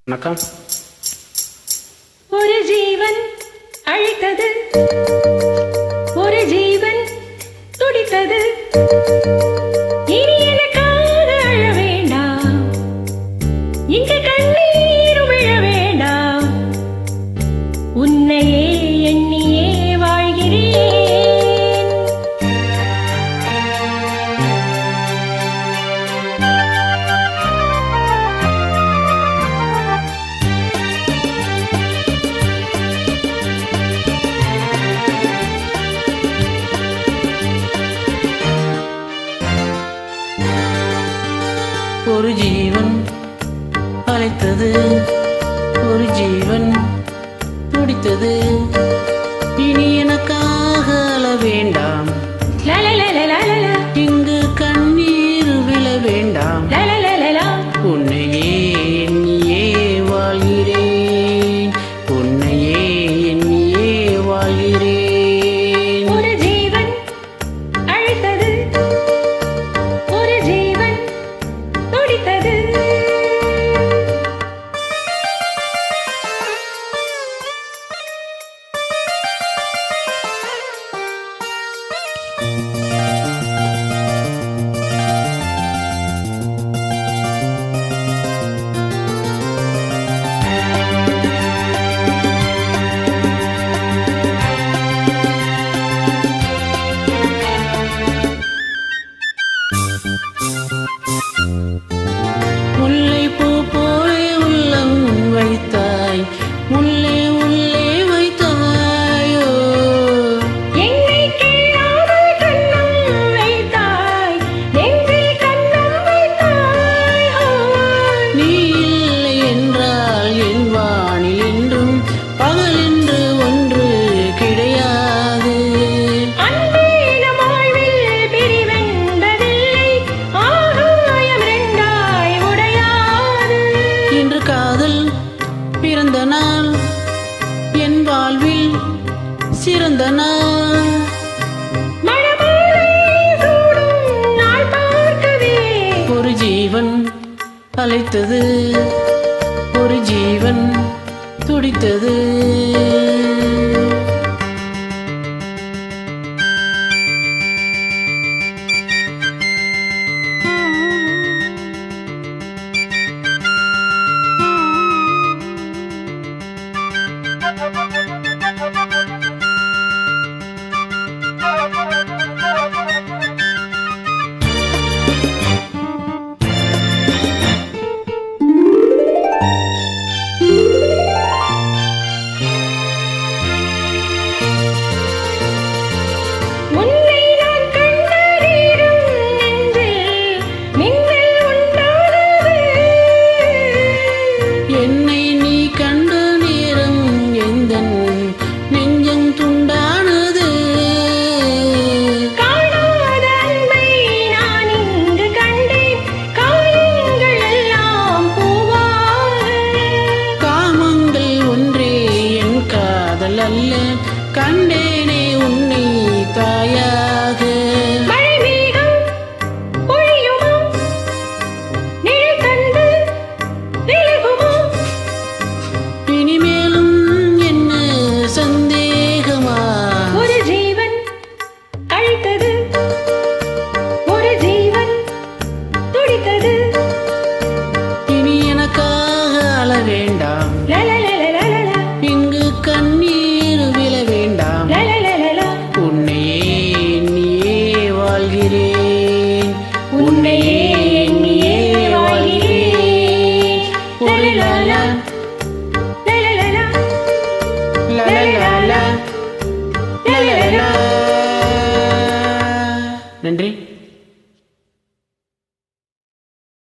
வணக்கம். ஒரு ஜீவன் அழைத்தது, ஒரு ஜீவன் துடித்தது. இனி எனக்காக அழ வேண்டாம், இங்கு கண்ணீர் விழ வேண்டாம். உன்னையே எண்ணியே வாழ்கிறேன். ஒரு ஜீவன் அழைத்தது, ஒரு ஜீவன் துடித்தது. இனி எனக்காக அழ வேண்டாம், இங்கு கண்ணீர் விழ வேண்டாம். உன்னையே எண்ணியே வாழ்கிறேன், உன்னையே எண்ணியே வாழ்கிறேன். ஒரு ஜீவன் அழைத்தது, ஒரு ஜீவன் துடித்தது. முல்லை பூ போலே உள்ளம் வைத்தாய், முல்லை உள்ளே வைத்தாயோ. என்னை கேளாமல் கண்ணம் வைத்தாய், நெஞ்சில் கண்ணம் வைத்தாய். நீ இல்லை என்றால் என் வானில் என்றும் பகலென்று ஒன்று கிடையாது. அன்பே நம் வாழ்வில் பிரிவென்பதில்லை, ஆகாயம் ரெண்டாய் உடையாது. இன்று காதல் பிறந்த நாள், என் வாழ்வில் சிறந்த நாள். மணமாலை சூடும் நாள் பார்க்கவே ஒரு ஜீவன் அழைத்தது, ஒரு ஜீவன் துடித்தது. உன்னை நான் கண்ட நேரம் நெஞ்சில் மின்னல் உண்டானது. என்னை நீ கண்ட நேரம் எந்தன் நெஞ்சம் துண்டானது. காணாத அன்பை நான் இங்கு கண்டேன், காயங்கள் எல்லாம் பூவாக. காமங்கள் ஒன்றே என் காதல் அல்ல, கண்டேனே உன்னை தாயாக. மழை மேகம் பொழியுமோ, நிழல் தந்து விலகுமோ. இனிமேலும் என்ன சந்தேகமா? ஒரு ஜீவன் அழைத்தது, ஒரு ஜீவன் துடித்தது. இனி எனக்காக அழ வேண்டாம், லலலலலலலா, இங்கு கண்ணீர் விழ வேண்டாம். லலலலலா. உன்னையே எண்ணியே வாழ்கிறேன், உன்னையே எண்ணியே வாழ்கிறேன். லலலலா, லலலலா, லலலலா, லலலலா. நன்றி.